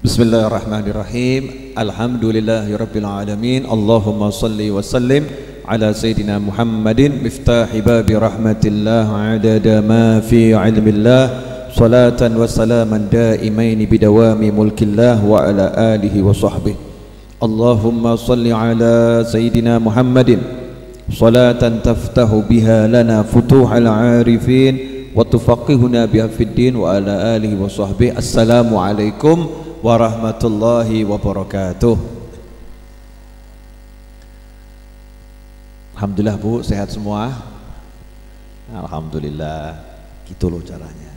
Bismillahirrahmanirrahim. Alhamdulillahirabbil alamin. Allahumma shalli wa sallim ala sayyidina Muhammadin miftahi babi rahmatillah adada ma fi ilmillah salatan wa salaman daimaini bidawami mulkillah wa ala alihi wa sahbihi. Allahumma shalli ala sayyidina Muhammadin salatan taftahu biha lana futuhal arifin wa tufaqihuna biha fid din wa ala alihi wa sahbihi. Assalamualaikum warahmatullahi wabarakatuh. Alhamdulillah Bu, sehat semua? Alhamdulillah. Gitu loh caranya.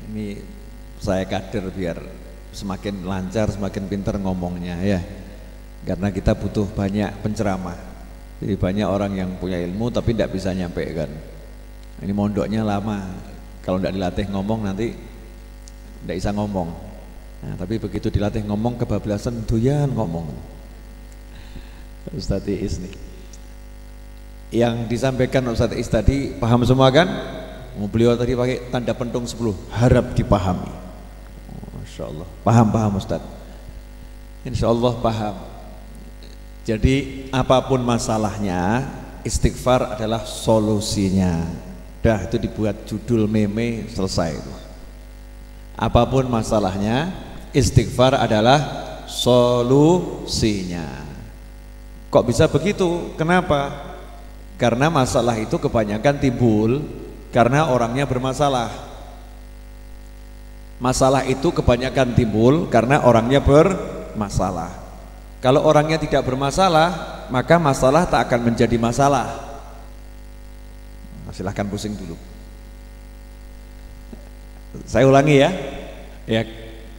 Ini saya kader biar semakin lancar, semakin pintar ngomongnya ya. Karena kita butuh banyak penceramah. Jadi banyak orang yang punya ilmu tapi tidak bisa nyampe kan. Ini mondoknya lama. Kalau tidak dilatih ngomong nanti tidak bisa ngomong. Nah, tapi begitu dilatih ngomong kebablasan doyan ngomong. Ustaz Iis nih. Yang disampaikan Ustaz Iis tadi paham semua kan? Beliau tadi pakai tanda pentung 10, harap dipahami. Masya Allah. Paham Ustaz. Insya Allah paham. Jadi apapun masalahnya, istighfar adalah solusinya. Dah itu dibuat judul meme, selesai itu. Apapun masalahnya, istighfar adalah solusinya. Kok bisa begitu? Kenapa? Karena masalah itu kebanyakan timbul karena orangnya bermasalah. Masalah itu kebanyakan timbul karena orangnya bermasalah. Kalau orangnya tidak bermasalah, maka masalah tak akan menjadi masalah. Nah, silahkan pusing dulu. Saya ulangi ya,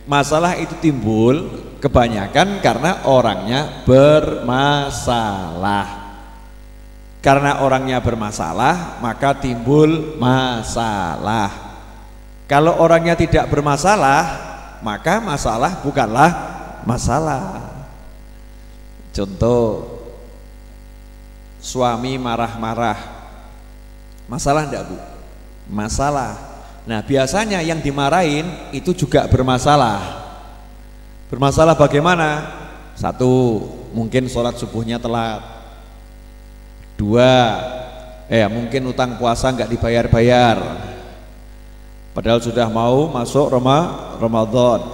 masalah itu timbul kebanyakan karena orangnya bermasalah. Karena orangnya bermasalah, maka timbul masalah. Kalau orangnya tidak bermasalah, maka masalah bukanlah masalah. Contoh, suami marah-marah, masalah enggak Bu? Masalah. Nah biasanya yang dimarahin itu juga bermasalah. Bermasalah bagaimana? Satu, mungkin sholat subuhnya telat. Dua, mungkin utang puasa nggak dibayar-bayar. Padahal sudah mau masuk Ramadan.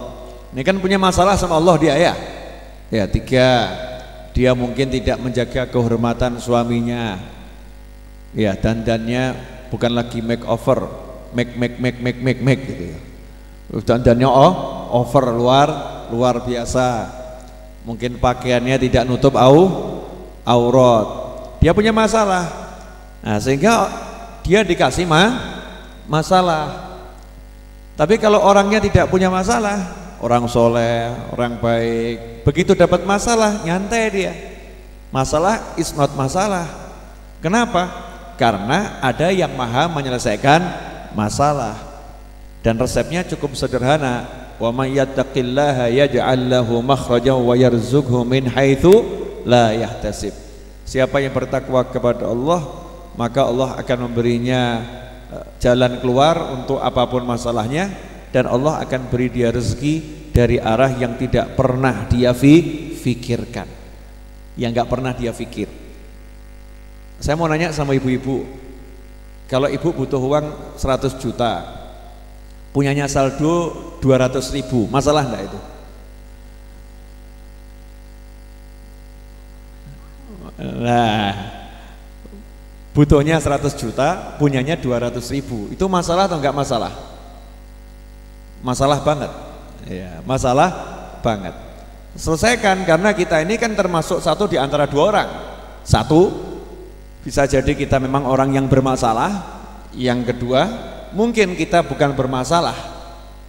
Ini kan punya masalah sama Allah dia ya. Ya tiga, dia mungkin tidak menjaga kehormatan suaminya. Ya dandannya bukan lagi makeover. Make gitu ya. Dandannya over luar biasa. Mungkin pakaiannya tidak nutup aurat. Dia punya masalah. Nah, sehingga dia dikasih masalah. Tapi kalau orangnya tidak punya masalah, orang soleh, orang baik, begitu dapat masalah nyantai dia. Masalah is not masalah. Kenapa? Karena ada yang maha menyelesaikan masalah, dan resepnya cukup sederhana. Wa may yattaqillaha yaj'al lahu makhrajan wa yarzuqhu min haitsu la yahtasib. Siapa yang bertakwa kepada Allah, maka Allah akan memberinya jalan keluar untuk apapun masalahnya, dan Allah akan beri dia rezeki dari arah yang tidak pernah dia fikirkan, yang nggak pernah dia fikir. Saya mau nanya sama ibu-ibu, kalau ibu butuh uang 100 juta, punyanya saldo 200.000, masalah enggak itu? Nah, butuhnya 100 juta, punyanya 200.000, itu masalah atau enggak masalah? Masalah banget. Ya, masalah banget. Selesaikan, karena kita ini kan termasuk satu di antara dua orang. Satu, bisa jadi kita memang orang yang bermasalah. Yang kedua, mungkin kita bukan bermasalah.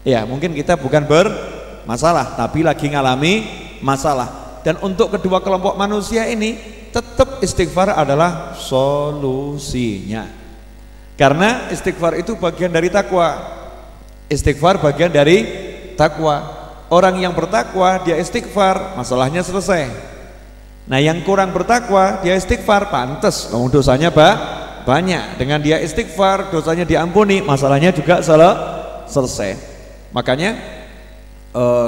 Ya, mungkin kita bukan bermasalah, tapi lagi ngalami masalah. Dan untuk kedua kelompok manusia ini, tetap istighfar adalah solusinya. Karena istighfar itu bagian dari takwa. Istighfar bagian dari takwa. Orang yang bertakwa, dia istighfar, masalahnya selesai. Nah yang kurang bertakwa, dia istighfar, pantes dosanya banyak. Dengan dia istighfar, dosanya diampuni, masalahnya juga selesai. Makanya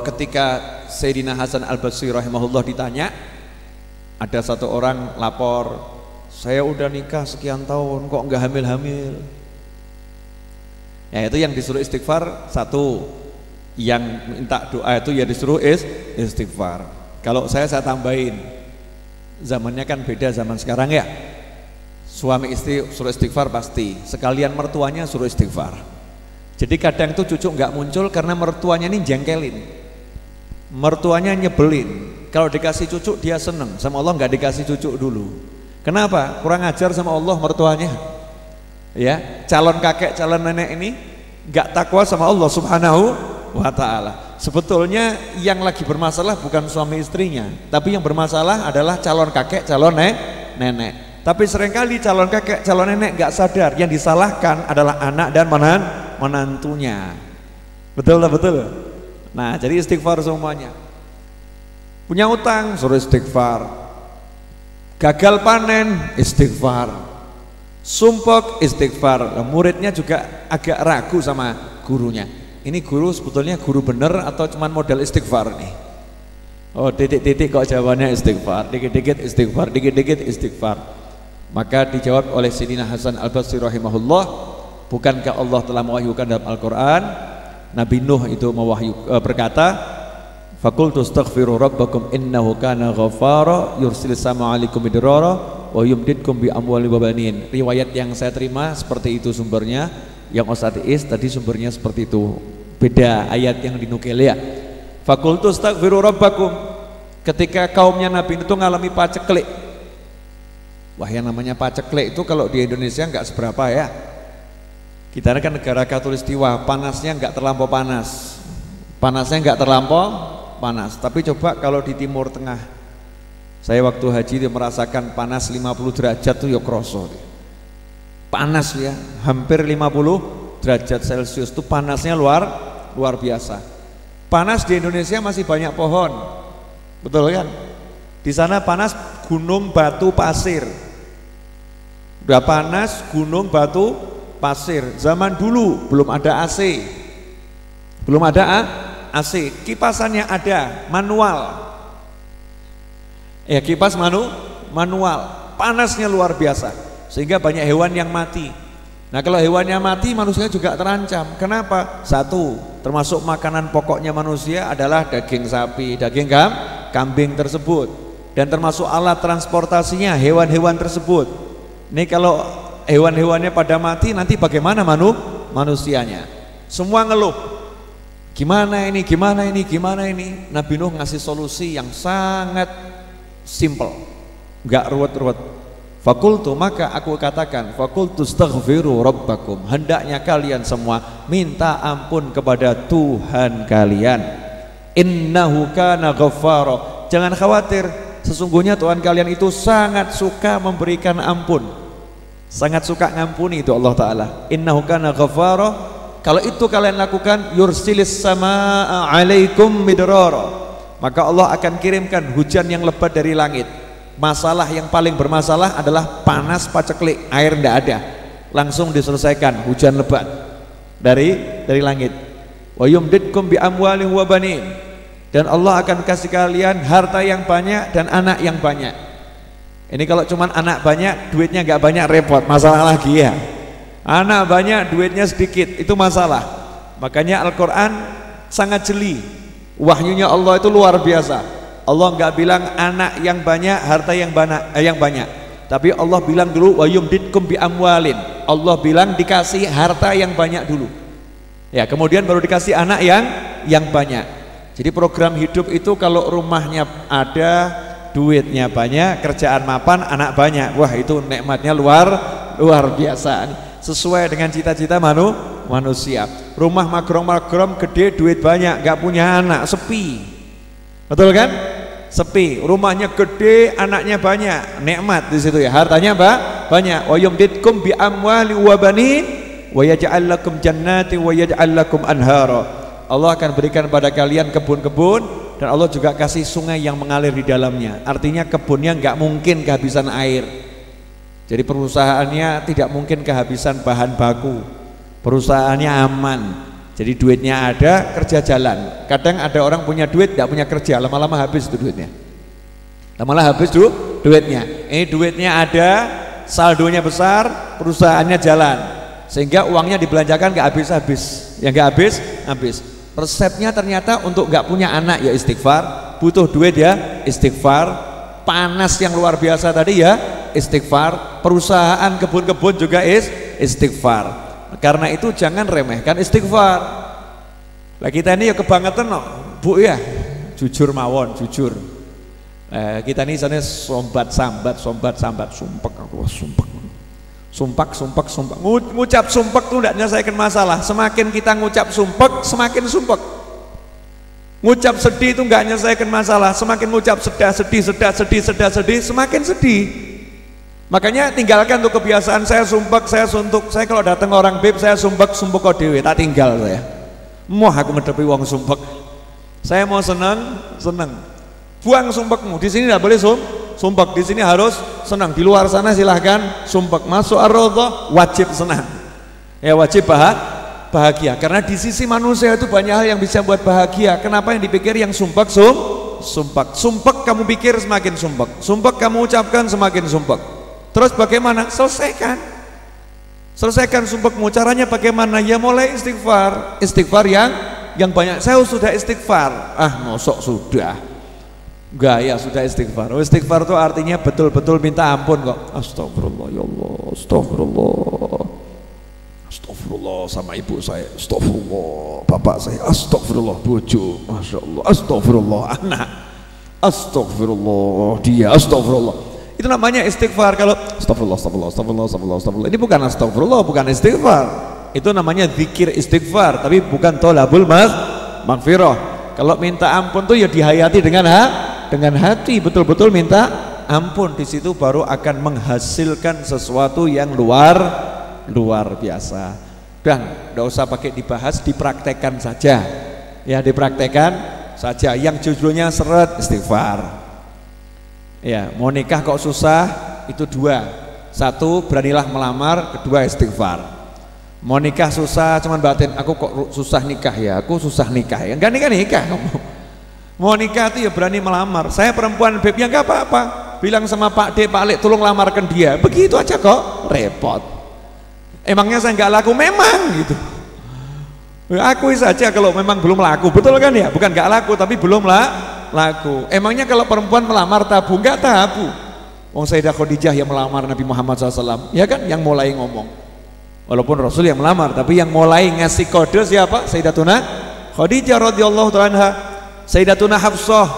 ketika Sayyidina Hasan Al-Basri rahimahullah ditanya, ada satu orang lapor, saya udah nikah sekian tahun kok nggak hamil-hamil. Ya itu yang disuruh istighfar satu, yang minta doa itu ya disuruh istighfar. Kalau saya tambahin, zamannya kan beda zaman sekarang ya. Suami istri suruh istighfar pasti, sekalian mertuanya suruh istighfar. Jadi kadang tuh cucu nggak muncul karena mertuanya ini jengkelin, mertuanya nyebelin. Kalau dikasih cucu dia seneng, sama Allah nggak dikasih cucu dulu. Kenapa? Kurang ajar sama Allah mertuanya. Ya, calon kakek, calon nenek ini nggak takwa sama Allah Subhanahu wa ta'ala. Sebetulnya yang lagi bermasalah bukan suami istrinya, tapi yang bermasalah adalah calon kakek, calon nenek. Tapi seringkali calon kakek, calon nenek nggak sadar yang disalahkan adalah anak dan menantunya. Betul lah, betul. Nah, jadi istighfar semuanya. Punya utang, suruh istighfar. Gagal panen, istighfar. Sumpek, istighfar. Muridnya juga agak ragu sama gurunya. Ini guru sebetulnya guru bener atau cuman modal istighfar nih? Oh, titik-titik kok jawabannya istighfar, dikit-dikit istighfar, dikit-dikit istighfar. Maka dijawab oleh Sayyidina Hasan Al-Basri rahimahullah, bukankah Allah telah mewahyukan dalam Al-Quran, Nabi Nuh itu berkata, faqultu astaghfiru rabbakum innahu kana ghaffara yursilis sama alaikum midrara wa yumdidkum bi amwalin wa banin. Riwayat yang saya terima seperti itu sumbernya, yang Ustaz Is tadi sumbernya seperti itu, beda ayat yang dinukil ya. Faqultu astaghfiru rabbakum, ketika kaumnya Nabi itu ngalami paceklik. Wah, yang namanya paceklik itu kalau di Indonesia nggak seberapa ya. Kita kan negara khatulistiwa, panasnya nggak terlampau panas, panasnya nggak terlampau panas. Tapi coba kalau di Timur Tengah, saya waktu haji dia merasakan panas 50 derajat tuh ya kroso. Panas ya, hampir 50 derajat Celcius tuh panasnya luar biasa. Panas di Indonesia masih banyak pohon, betul kan? Di sana panas gunung batu pasir. Udah panas gunung batu pasir. Zaman dulu belum ada AC. Belum ada AC, kipasannya ada, manual. Ya, kipas manual. Panasnya luar biasa. Sehingga banyak hewan yang mati. Nah, kalau hewannya mati, manusia juga terancam. Kenapa? Satu, termasuk makanan pokoknya manusia adalah daging sapi, daging kambing tersebut. Dan termasuk alat transportasinya hewan-hewan tersebut. Ini kalau hewan-hewannya pada mati, nanti bagaimana manusianya? Semua ngeluh. Gimana ini, gimana ini, gimana ini? Nabi Nuh ngasih solusi yang sangat simple, nggak ruwet-ruwet. Fakultu, maka aku katakan, fakultu astaghfiru rabbakum, hendaknya kalian semua minta ampun kepada Tuhan kalian. Innahu kana ghaffara. Jangan khawatir, sesungguhnya Tuhan kalian itu sangat suka memberikan ampun, sangat suka ngampuni itu Allah Ta'ala. Innahu kana ghaffara. Kalau itu kalian lakukan, yursilis samaa alaikum midrara, maka Allah akan kirimkan hujan yang lebat dari langit. Masalah yang paling bermasalah adalah panas paceklik, air tidak ada, langsung diselesaikan hujan lebat dari langit. Wa yumdidkum bi amwalin wa banin, dan Allah akan kasih kalian harta yang banyak dan anak yang banyak. Ini kalau cuman anak banyak, duitnya nggak banyak, repot, masalah lagi ya. Anak banyak, duitnya sedikit, itu masalah. Makanya Al-Quran sangat jeli, wahyunya Allah itu luar biasa. Allah nggak bilang anak yang banyak, harta yang banyak, tapi Allah bilang dulu wa yumdidkum bi amwalin. Allah bilang dikasih harta yang banyak dulu, ya, kemudian baru dikasih anak yang banyak. Jadi program hidup itu kalau rumahnya ada, duitnya banyak, kerjaan mapan, anak banyak, wah itu nikmatnya luar biasa. Sesuai dengan cita-cita manusia. Rumah magrom-magrom gede, duit banyak, gak punya anak, sepi. Betul kan? Sepi. Rumahnya gede, anaknya banyak, nikmat di situ ya. Hartanya banyak. Wa yumdidkum bi amwali wa banin wa yaj'al lakum jannati wa yaj'al lakum anhara. Allah akan berikan pada kalian kebun-kebun, dan Allah juga kasih sungai yang mengalir di dalamnya. Artinya kebunnya nggak mungkin kehabisan air. Jadi perusahaannya tidak mungkin kehabisan bahan baku, perusahaannya aman. Jadi duitnya ada, kerja jalan. Kadang ada orang punya duit, tidak punya kerja, lama-lama habis itu duitnya. Lama-lama habis duitnya. Ini duitnya ada, saldonya besar, perusahaannya jalan, sehingga uangnya dibelanjakan nggak habis-habis. Yang nggak habis. Resepnya ternyata untuk nggak punya anak ya istighfar, butuh duit ya istighfar, panas yang luar biasa tadi ya istighfar, perusahaan kebun-kebun juga istighfar. Karena itu jangan remehkan istighfar. Lah kita ini ya kebangetan no, Bu ya, jujur mawon, jujur. Kita ini sana sombat sambat, sumpek aku sumpek. Ngucap sumpek tuh tidak menyelesaikan masalah. Semakin kita ngucap sumpek, semakin sumpek. Ngucap sedih itu nggak menyelesaikan masalah. Semakin ngucap sedih, semakin sedih. Makanya tinggalkan tuh kebiasaan saya sumpek, saya suntuk. Saya kalau datang orang beb saya sumpek kok dewe, tak tinggal saya. Mau aku ngedepi wong sumpek. Saya mau senang. Buang sumpekmu. Di sini tidak boleh sumpek. Di sini harus senang. Di luar sana silahkan sumpek. Masuk ar-raudhah wajib senang. Ya wajib bahagia. Karena di sisi manusia itu banyak hal yang bisa buat bahagia. Kenapa yang dipikir yang sumpek sumpek kamu pikir semakin sumpek kamu ucapkan semakin sumpek. Terus bagaimana? Selesaikan sumpekmu. Caranya bagaimana? Ya mulai istighfar yang banyak. Saya sudah istighfar. Mosok sudah enggak ya, sudah istighfar. Istighfar itu artinya betul-betul minta ampun kok. Astagfirullah ya Allah, astagfirullah sama ibu saya, astagfirullah bapak saya, astagfirullah bojo, masya Allah, astagfirullah anak, astagfirullah dia, astagfirullah. Itu namanya istighfar. Kalau astagfirullah. Ini bukan astagfirullah, bukan istighfar. Itu namanya zikir istighfar, tapi bukan tolabul maghfirah. Kalau minta ampun tuh ya dihayati dengan hati, betul-betul minta ampun. Di situ baru akan menghasilkan sesuatu yang luar biasa. Dan tidak usah pakai dibahas, dipraktekkan saja. Ya, dipraktekkan saja. Yang judulnya seret istighfar. Ya, mau nikah kok susah, itu dua. Satu, beranilah melamar. Kedua, istighfar. Mau nikah susah, cuman batin, aku kok susah nikah ya, aku susah nikah ya. Enggak nikah kamu. Mau nikah itu ya berani melamar. Saya perempuan beb, ya enggak apa-apa. Bilang sama Pak D, Pak Lek, tolong lamarkan dia. Begitu aja kok, repot. Emangnya saya enggak laku? Memang gitu. Akui saja kalau memang belum laku, betul kan ya? Bukan enggak laku, tapi belum laku. Emangnya kalau perempuan melamar tabu? Enggak tabu. Wong Sayyidah Khadijah yang melamar Nabi Muhammad SAW, ya kan, yang mulai ngomong. Walaupun Rasul yang melamar, tapi yang mulai ngasih kode siapa? Sayyidatuna Khadijah radhiyallahu ta'ala anha. Sayyidatuna Hafsah,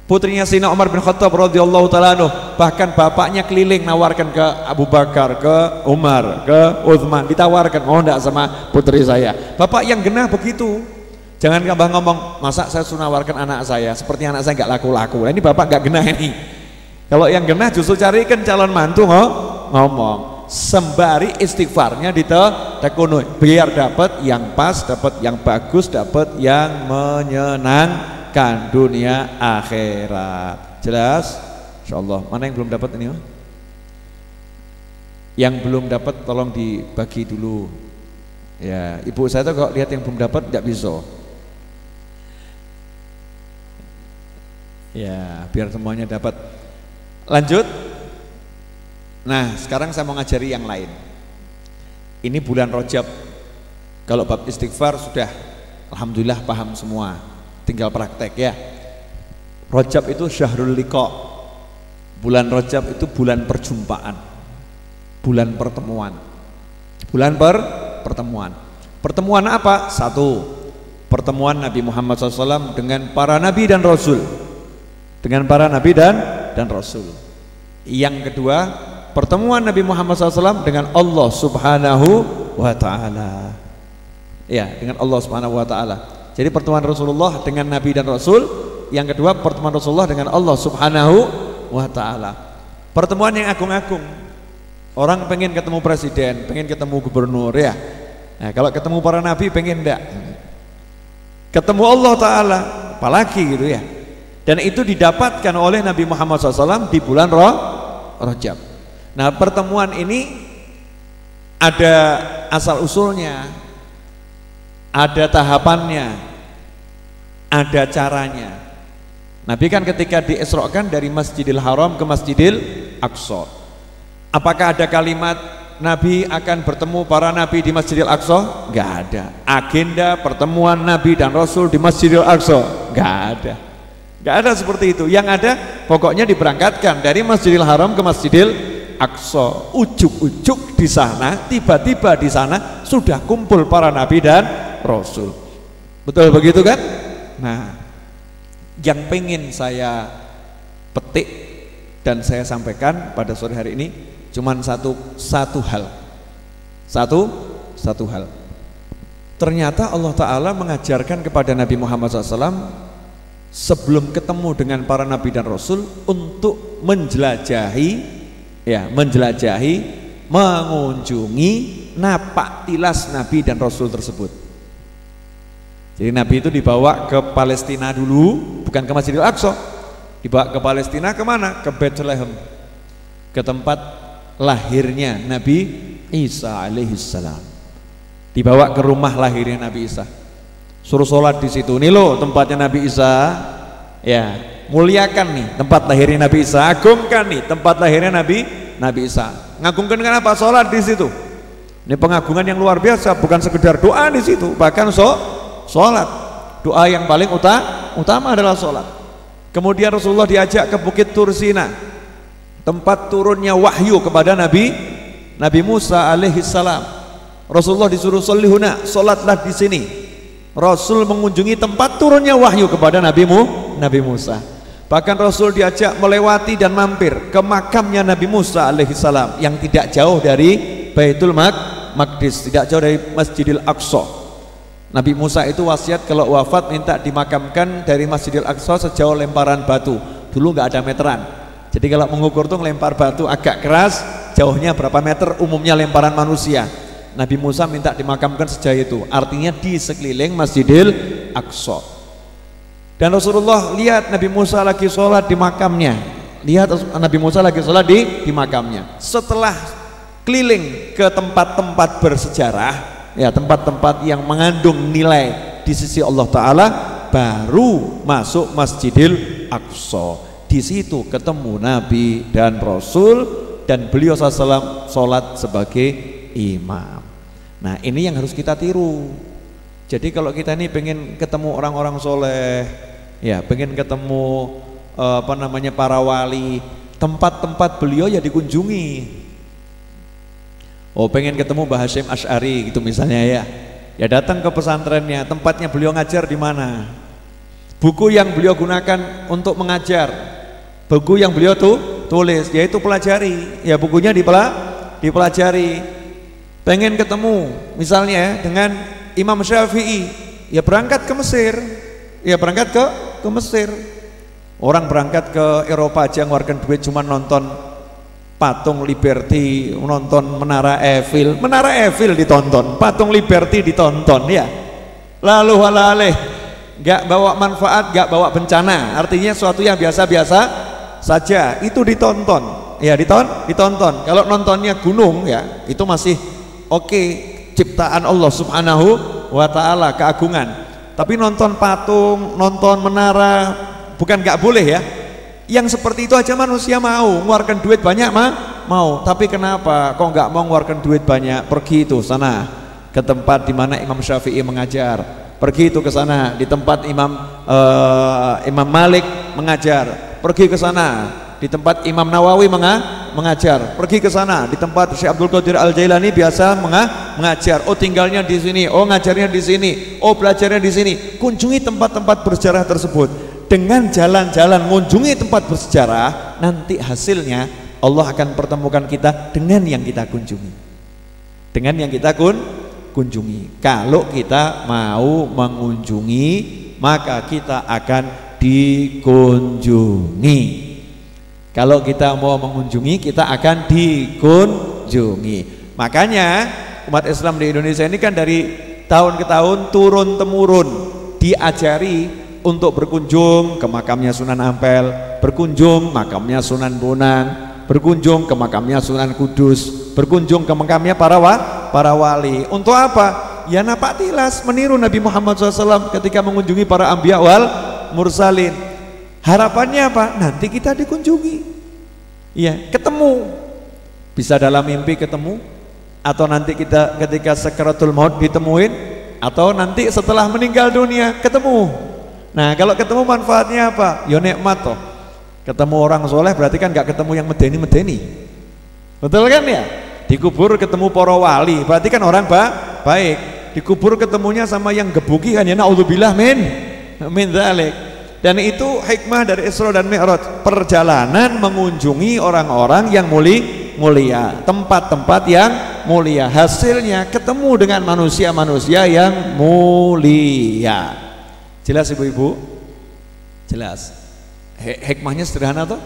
putrinya Sayyidina Umar bin Khattab radhiyallahu ta'ala anhu. Bahkan bapaknya keliling nawarkan ke Abu Bakar, ke Umar, ke Uthman, ditawarkan, mau enggak sama putri saya. Bapak yang genah begitu. Jangan gampang ngomong, masa saya suruh nawarkan anak saya, seperti anak saya nggak laku-laku. Nah, ini bapak nggak genah ini. Kalau yang genah justru carikan calon mantu ngomong. Sembari istighfarnya ditekunui, biar dapat yang pas, dapat yang bagus, dapat yang menyenangkan dunia akhirat. Jelas? Insyaallah. Mana yang belum dapat ini? Yang belum dapat tolong dibagi dulu. Ya, ibu saya tuh kok lihat yang belum dapat nggak bisa. Ya, biar semuanya dapat. Lanjut. Nah, sekarang saya mau ngajari yang lain. Ini bulan Rajab. Kalau bab istighfar sudah alhamdulillah paham semua. Tinggal praktek ya. Rajab itu syahrul liqa. Bulan Rajab itu bulan perjumpaan. Bulan pertemuan. Bulan pertemuan. Pertemuan apa? Satu, pertemuan Nabi Muhammad SAW dengan para nabi dan rasul. Dengan para nabi dan rasul. Yang kedua, pertemuan Nabi Muhammad SAW dengan Allah Subhanahu wa Ta'ala. Ya, dengan Allah Subhanahu wa Ta'ala. Jadi pertemuan Rasulullah dengan nabi dan rasul. Yang kedua, pertemuan Rasulullah dengan Allah Subhanahu wa Ta'ala. Pertemuan yang agung-agung. Orang pengen ketemu presiden, pengen ketemu gubernur ya. Nah, kalau ketemu para nabi pengen enggak? Ketemu Allah Ta'ala, apalagi gitu ya. Dan itu didapatkan oleh Nabi Muhammad SAW di bulan Rajab. Nah, pertemuan ini ada asal usulnya. ada tahapannya, ada caranya. Nabi kan ketika diisrokan dari Masjidil Haram ke Masjidil Aqsa, apakah ada kalimat Nabi akan bertemu para nabi di Masjidil Aqsa? Enggak ada. Agenda pertemuan Nabi dan Rasul di Masjidil Aqsa? Enggak ada. Enggak ada seperti itu. Yang ada pokoknya diberangkatkan dari Masjidil Haram ke Masjidil Aqsa. Ujuk-ujuk di sana, tiba-tiba di sana sudah kumpul para nabi dan Rasul. Betul begitu kan? Nah, yang pengen saya petik dan saya sampaikan pada sore hari ini cuman satu hal. Ternyata Allah Ta'ala mengajarkan kepada Nabi Muhammad SAW sebelum ketemu dengan para nabi dan Rasul untuk menjelajahi, mengunjungi napak tilas nabi dan Rasul tersebut. Jadi Nabi itu dibawa ke Palestina dulu, bukan ke Masjidil Aqsa. Dibawa ke Palestina kemana? Ke Bethlehem, ke tempat lahirnya Nabi Isa alaihissalam. Dibawa ke rumah lahirnya Nabi Isa, suruh sholat di situ. Nih loh tempatnya Nabi Isa, ya, muliakan nih tempat lahirnya Nabi Isa, agungkan nih tempat lahirnya Nabi Isa. Ngagungkan dengan apa? Sholat di situ. Ini pengagungan yang luar biasa, bukan sekedar doa di situ, bahkan sholat. Doa yang paling utama adalah sholat. Kemudian Rasulullah diajak ke Bukit Tursina, tempat turunnya wahyu kepada Nabi Musa alaihissalam. Rasulullah disuruh sholihuna, sholatlah di sini. Rasul mengunjungi tempat turunnya wahyu kepada Nabi Musa. Bahkan Rasul diajak melewati dan mampir ke makamnya Nabi Musa alaihissalam yang tidak jauh dari Baitul Maqdis, tidak jauh dari Masjidil Aqsa. Nabi Musa itu wasiat kalau wafat minta dimakamkan dari Masjidil Aqsa sejauh lemparan batu. Dulu nggak ada meteran. Jadi kalau mengukur tuh ngelempar batu agak keras, jauhnya berapa meter, umumnya lemparan manusia. Nabi Musa minta dimakamkan sejauh itu, artinya di sekeliling Masjidil Aqsa. Dan Rasulullah lihat Nabi Musa lagi sholat di makamnya. Lihat Nabi Musa lagi sholat di makamnya. Setelah keliling ke tempat-tempat bersejarah, ya, tempat-tempat yang mengandung nilai di sisi Allah Ta'ala, baru masuk Masjidil Aqsa. Di situ ketemu Nabi dan Rasul, dan beliau SAW sholat sebagai imam. Nah, ini yang harus kita tiru. Jadi kalau kita ini pengen ketemu orang-orang soleh, ya, pengen ketemu para wali, tempat-tempat beliau ya dikunjungi. Oh, pengen ketemu Mbah Hasyim Asy'ari gitu misalnya, ya datang ke pesantrennya, tempatnya beliau ngajar di mana, buku yang beliau gunakan untuk mengajar, buku yang beliau tulis, yaitu pelajari, ya, bukunya dipelajari. Pengen ketemu misalnya dengan Imam Syafi'i, ya berangkat ke Mesir, ke Mesir. Orang berangkat ke Eropa aja ngeluarkan duit cuma nonton patung Liberty, nonton Menara Eiffel ditonton, patung Liberty ditonton, ya. Lalu halaleh, gak bawa manfaat, gak bawa bencana, artinya suatu yang biasa-biasa saja, itu ditonton, ya, ditonton. Kalau nontonnya gunung, ya, itu masih oke, ciptaan Allah Subhanahu wa Ta'ala, keagungan. Tapi nonton patung, nonton menara, bukan gak boleh, ya. Yang seperti itu aja manusia mau mengeluarkan duit banyak, mau. Tapi kenapa kok nggak mau mengeluarkan duit banyak? Pergi itu sana ke tempat di mana Imam Syafi'i mengajar, pergi itu ke sana di tempat Imam Malik mengajar, pergi ke sana di tempat Imam Nawawi mengajar, pergi ke sana di tempat Syekh Abdul Qadir Al-Jailani biasa mengajar. Oh, tinggalnya di sini, oh ngajarnya di sini, oh belajarnya di sini. Kunjungi tempat-tempat bersejarah tersebut. Dengan jalan-jalan mengunjungi tempat bersejarah, nanti hasilnya Allah akan pertemukan kita dengan yang kita kunjungi. Dengan yang kita kunjungi. Kalau kita mau mengunjungi, maka kita akan dikunjungi. Kalau kita mau mengunjungi, kita akan dikunjungi. Makanya umat Islam di Indonesia ini kan dari tahun ke tahun turun-temurun diajari untuk berkunjung ke makamnya Sunan Ampel, berkunjung makamnya Sunan Bonang, berkunjung ke makamnya Sunan Kudus, berkunjung ke makamnya para wali. Untuk apa? Ya napak tilas, meniru Nabi Muhammad SAW ketika mengunjungi para anbiya wal mursalin. Harapannya apa? Nanti kita dikunjungi, ya ketemu, bisa dalam mimpi ketemu, atau nanti kita ketika sakaratul maut ditemuin, atau nanti setelah meninggal dunia ketemu. Nah kalau ketemu manfaatnya apa? Ya nikmat toh. Ketemu orang soleh berarti kan gak ketemu yang medeni-medeni, betul kan ya? Dikubur ketemu para wali berarti kan orang baik. Dikubur ketemunya sama yang gebuki kan ya naudzubillah min dzalik. Dan itu hikmah dari Isra dan Mi'raj, perjalanan mengunjungi orang-orang yang mulia, tempat-tempat yang mulia, hasilnya ketemu dengan manusia-manusia yang mulia. Jelas ibu-ibu? Jelas. Hikmahnya sederhana toh?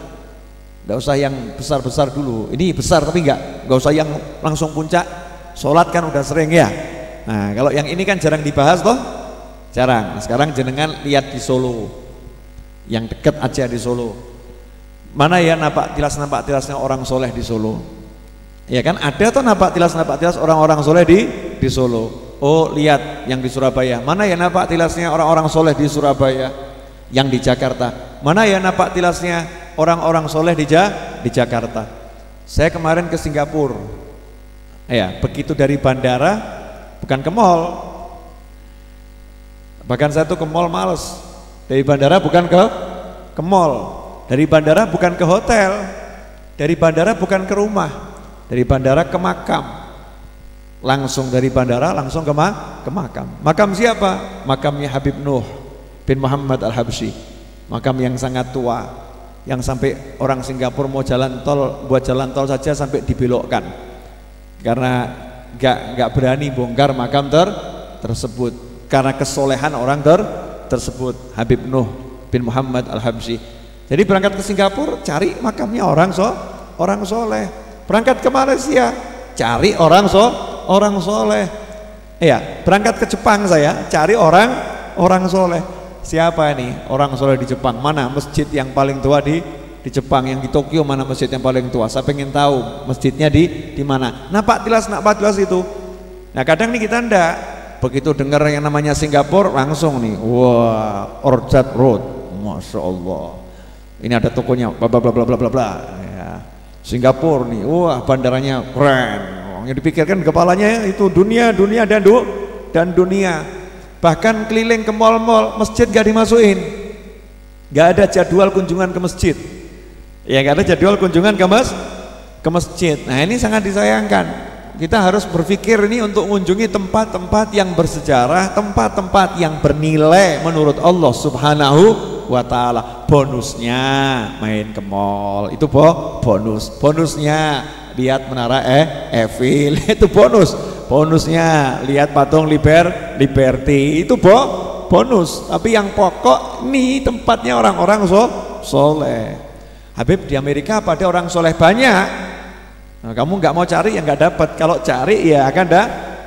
Nggak usah yang besar-besar dulu. Ini besar tapi nggak usah yang langsung puncak. Sholat kan udah sering ya. Nah kalau yang ini kan jarang dibahas toh, jarang. Nah, sekarang jenengan lihat di Solo, yang dekat aja di Solo. Mana ya nampak tilasnya orang soleh di Solo? Ya kan ada tuh nampak tilas orang-orang soleh di Solo. Oh lihat yang di Surabaya. Mana ya nampak tilasnya orang-orang soleh di Surabaya? Yang di Jakarta. Mana ya nampak tilasnya orang-orang soleh di Jakarta? Saya kemarin ke Singapura. Ya begitu dari bandara, bukan ke mall. Bahkan saya tuh ke mall males. Dari bandara bukan ke mall, dari bandara bukan ke hotel, dari bandara bukan ke rumah, dari bandara ke makam, langsung dari bandara langsung ke makam. Makam siapa? Makamnya Habib Nuh bin Muhammad Al-Habsyi, makam yang sangat tua, yang sampai orang Singapura mau jalan tol, buat jalan tol saja sampai dibelokkan karena nggak berani bongkar makam tersebut karena kesolehan orang tersebut, Habib Nuh bin Muhammad Al-Habsyi. Jadi berangkat ke Singapura cari makamnya orang soleh. Berangkat ke Malaysia cari orang soleh. Iya, berangkat ke Jepang saya cari orang soleh. Siapa ini orang soleh di Jepang? Mana masjid yang paling tua di Jepang? Yang di Tokyo mana masjid yang paling tua? Saya pengen tahu masjidnya di mana. Nampak tilas itu. Nah kadang nih kita ndak, begitu dengar yang namanya Singapura langsung nih, wah Orchard Road, masya Allah, ini ada tokonya, bla bla bla bla bla bla. Ya. Singapura nih, wah bandaranya keren. Yang dipikirkan kepalanya itu dunia dan dunia. Bahkan keliling ke mall-mall, masjid gak dimasukin, gak ada jadwal kunjungan ke masjid. Ya gak ada jadwal kunjungan ke masjid. Nah ini sangat disayangkan. Kita harus berpikir ini untuk mengunjungi tempat-tempat yang bersejarah, tempat-tempat yang bernilai menurut Allah Subhanahu wa ta'ala. Bonusnya main ke mall, itu bonusnya lihat menara Eiffel, itu bonusnya lihat patung Liberty, itu bonus. Tapi yang pokok nih tempatnya orang-orang soleh. Habib di Amerika pada orang soleh banyak. Nah, kamu nggak mau cari ya nggak dapat. Kalau cari ya akan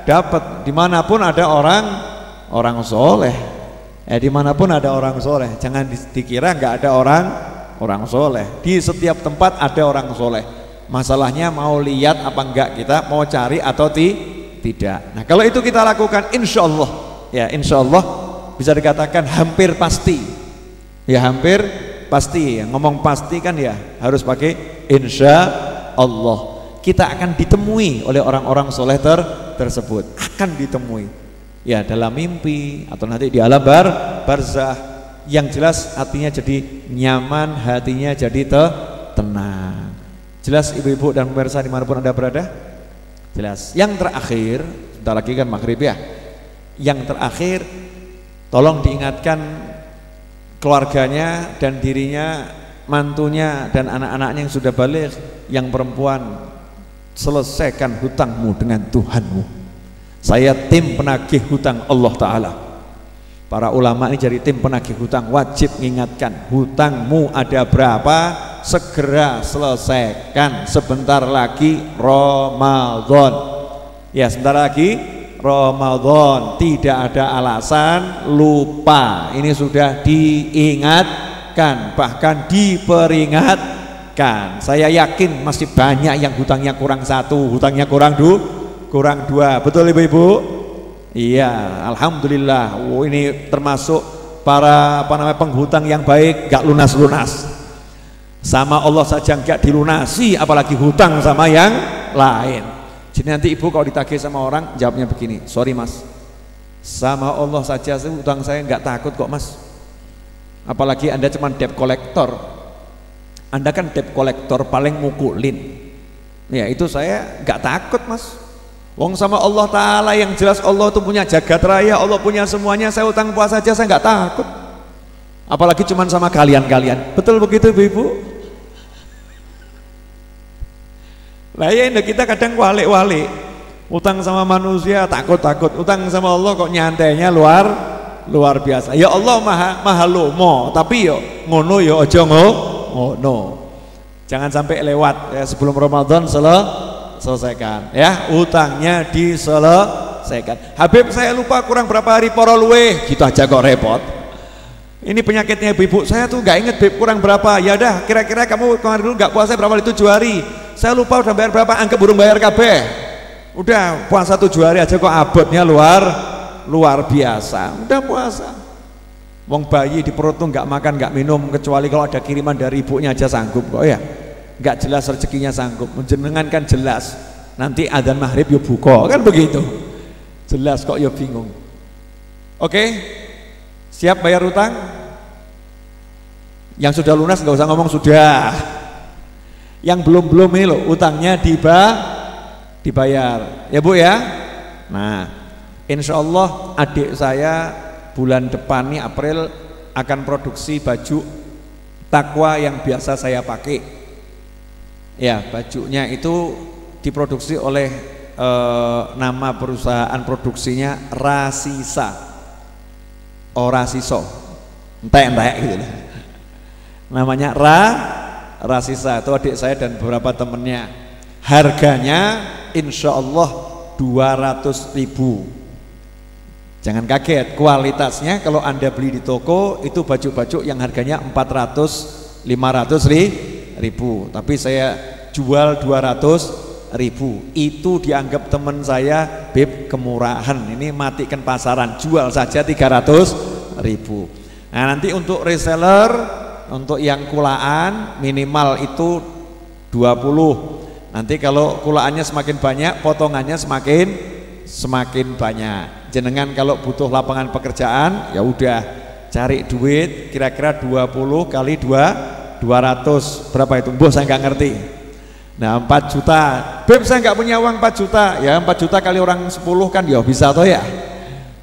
dapat. Dimanapun ada orang soleh. Dimanapun ada orang soleh. Jangan dikira nggak ada orang soleh. Di setiap tempat ada orang soleh. Masalahnya mau lihat apa enggak kita, mau cari atau tidak. Nah kalau itu kita lakukan, insya Allah ya, insya Allah bisa dikatakan hampir pasti. Ya hampir pasti. Ngomong pasti kan ya harus pakai insya Allah. Kita akan ditemui oleh orang-orang soleh tersebut, akan ditemui ya dalam mimpi atau nanti di alam barzah. Yang jelas hatinya jadi nyaman, hatinya jadi tenang. Jelas ibu-ibu dan pemirsa dimanapun anda berada? Jelas. Yang terakhir, sebentar lagi kan maghrib ya. Yang terakhir, tolong diingatkan keluarganya dan dirinya, mantunya dan anak-anaknya yang sudah balik, yang perempuan, selesaikan hutangmu dengan Tuhanmu. Saya tim penagih hutang Allah Ta'ala. Para ulama ini jadi tim penagih hutang, wajib mengingatkan hutangmu ada berapa, segera selesaikan. Sebentar lagi Ramadan ya, sebentar lagi Ramadan, tidak ada alasan lupa. Ini sudah diingatkan, bahkan diperingatkan. Saya yakin masih banyak yang hutangnya kurang satu, hutangnya kurang dua. Betul ibu-ibu? Iya, alhamdulillah. Ini termasuk para penghutang yang baik, gak lunas-lunas. Sama Allah saja gak dilunasi, apalagi hutang sama yang lain. Jadi nanti ibu kalau ditagih sama orang jawabnya begini, sorry mas, sama Allah saja hutang saya nggak takut kok mas. Apalagi anda cuma debt collector. Anda kan debt collector paling mukulin. Ya itu saya nggak takut mas. Wong sama Allah Ta'ala yang jelas Allah itu punya jagat raya, Allah punya semuanya, saya utang puasa saja saya nggak takut. Apalagi cuma sama kalian-kalian. Betul begitu ibu-ibu? Lah ya ini kita kadang walik-walik, utang sama manusia takut-takut, utang sama Allah kok nyantainya luar biasa. Ya Allah maha lomo, tapi yo ngono yo ojo ngono. Jangan sampai lewat ya, sebelum Ramadan selesaikan ya, utangnya diselesaikan. Habib saya lupa kurang berapa hari poro luwe, gitu aja kok repot. Ini penyakitnya ibu-ibu, saya tuh nggak inget Beb kurang berapa. Ya udah, kira-kira kamu kemarin dulu nggak puasa berapa hari? 7 hari. Saya lupa udah bayar berapa, anggap burung bayar kabeh. Udah puasa 7 hari aja kok abotnya luar biasa. Udah puasa. Wong bayi di perut tuh nggak makan nggak minum, kecuali kalau ada kiriman dari ibunya aja sanggup kok ya. Nggak jelas rezekinya sanggup. Menjenengan kan jelas. Nanti adzan maghrib yo buka kan begitu. Jelas kok yo bingung. Oke, siap bayar utang? Yang sudah lunas nggak usah ngomong sudah. Yang belum ini loh, utangnya dibayar ya bu ya. Nah insya Allah adik saya bulan depan nih April akan produksi baju takwa yang biasa saya pakai ya. Bajunya itu diproduksi oleh nama perusahaan produksinya Rasisa Rasiso entek gitu namanya Rasisa, itu adik saya dan beberapa temennya. Harganya insya Allah 200.000. Jangan kaget, kualitasnya kalau anda beli di toko itu baju-baju yang harganya 400-500 ribu, tapi saya jual 200.000. Itu dianggap teman saya, Beb kemurahan, ini matikan pasaran, jual saja 300.000. Nah nanti untuk reseller, untuk yang kulaan minimal itu 20. Nanti kalau kulaannya semakin banyak, potongannya semakin banyak. Jenengan kalau butuh lapangan pekerjaan, ya udah cari duit kira-kira 20 kali 200 berapa itu? Boh saya nggak ngerti. Nah 4 juta. Beb saya nggak punya uang 4 juta. Ya 4 juta kali orang 10 kan ya bisa toh ya.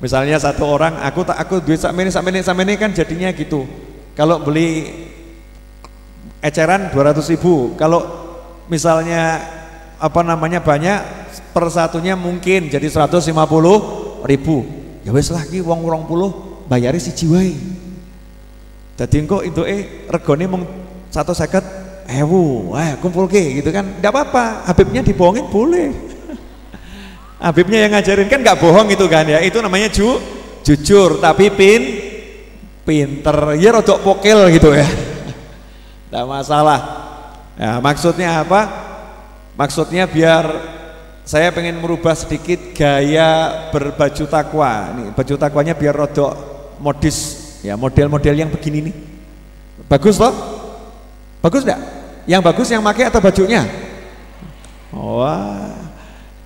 Misalnya satu orang aku duit sampai ini kan jadinya gitu. Kalau beli eceran 200.000, kalau misalnya banyak, per satunya mungkin jadi 150.000. Ya wes lagi wong 20 bayari si jiwai. Jadi engko itu regone mung 150.000, kumpul ke gitu kan, tidak apa-apa. Habibnya dibohongin boleh. Habibnya yang ngajarin kan nggak bohong itu kan ya, itu namanya jujur tapi pinter ya, rodok pokil gitu ya. Tidak masalah ya. Maksudnya apa? Maksudnya biar saya pengen merubah sedikit gaya berbaju takwa. Ini baju takwanya biar rodok modis ya, model-model yang begini nih. Bagus loh? Bagus enggak? Yang bagus yang pakai atau bajunya? Wah,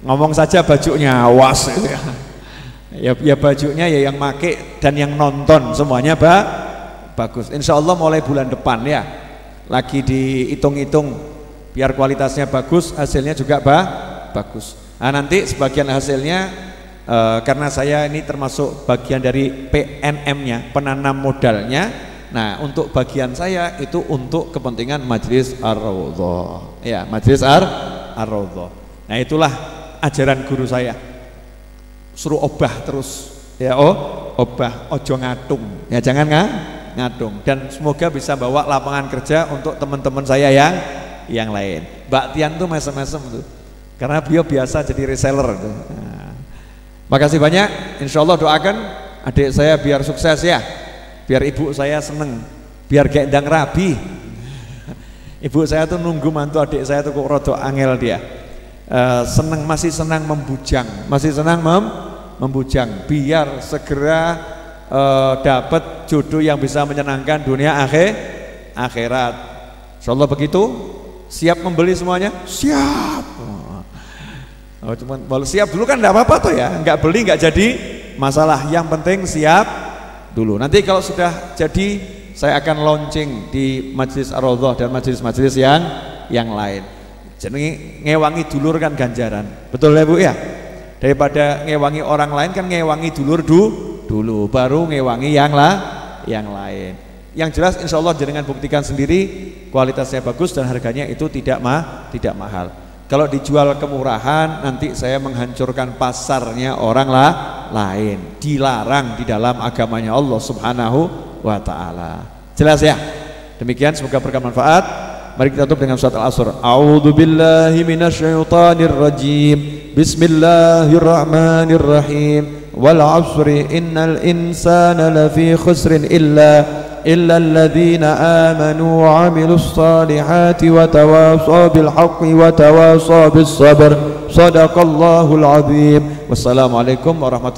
ngomong saja bajunya awas gitu ya. Ya bajunya ya yang make dan yang nonton semuanya bagus. Insya Allah mulai bulan depan ya, lagi dihitung-hitung biar kualitasnya bagus, hasilnya juga bagus. Nah nanti sebagian hasilnya karena saya ini termasuk bagian dari PNM-nya, penanam modalnya. Nah untuk bagian saya itu untuk kepentingan Majelis Ar-Raudhah ya, Majelis Ar-Raudhah. Nah itulah ajaran guru saya, suruh obah terus ya, obah ojo ngatung ya, jangan ngatung. Dan semoga bisa bawa lapangan kerja untuk teman-teman saya yang lain. Mbak Tian tuh mesem-mesem tuh, karena beliau biasa jadi reseller tuh. Nah, makasih banyak. Insya Allah doakan adik saya biar sukses ya, biar ibu saya seneng, biar gendang rabi. Ibu saya tuh nunggu mantu adik saya tuh kok rodok angel dia. Masih senang membujang, masih senang membujang biar segera dapat jodoh yang bisa menyenangkan dunia akhirat. Insyaallah begitu. Siap membeli semuanya? Siap. Cuman kalau siap dulu kan enggak apa-apa tuh ya, enggak beli enggak jadi masalah. Yang penting siap dulu. Nanti kalau sudah jadi saya akan launching di Majelis Ar-Raudhah dan majelis-majelis yang lain. Jadi ngewangi dulur kan ganjaran. Betul ya Bu ya? Daripada ngewangi orang lain kan ngewangi dulur dulu baru ngewangi yang lain. Yang jelas insya Allah jenengan buktikan sendiri kualitasnya bagus dan harganya itu tidak mahal. Kalau dijual kemurahan nanti saya menghancurkan pasarnya orang lain. Dilarang di dalam agamanya Allah Subhanahu wa ta'ala. Jelas ya? Demikian semoga bermanfaat. Mari kita tutup dengan surat Al-Asr. A'udzu billahi minasyaitonir rajim. Bismillahirrahmanirrahim. Wal 'asri innal insana lafi khusrin illa alladhina amanu wa 'amilus salihati wa tawasaw bil haqqi wa tawasaw bis sabr. Shadaqallahul 'azim. Wassalamualaikum warahmatullahi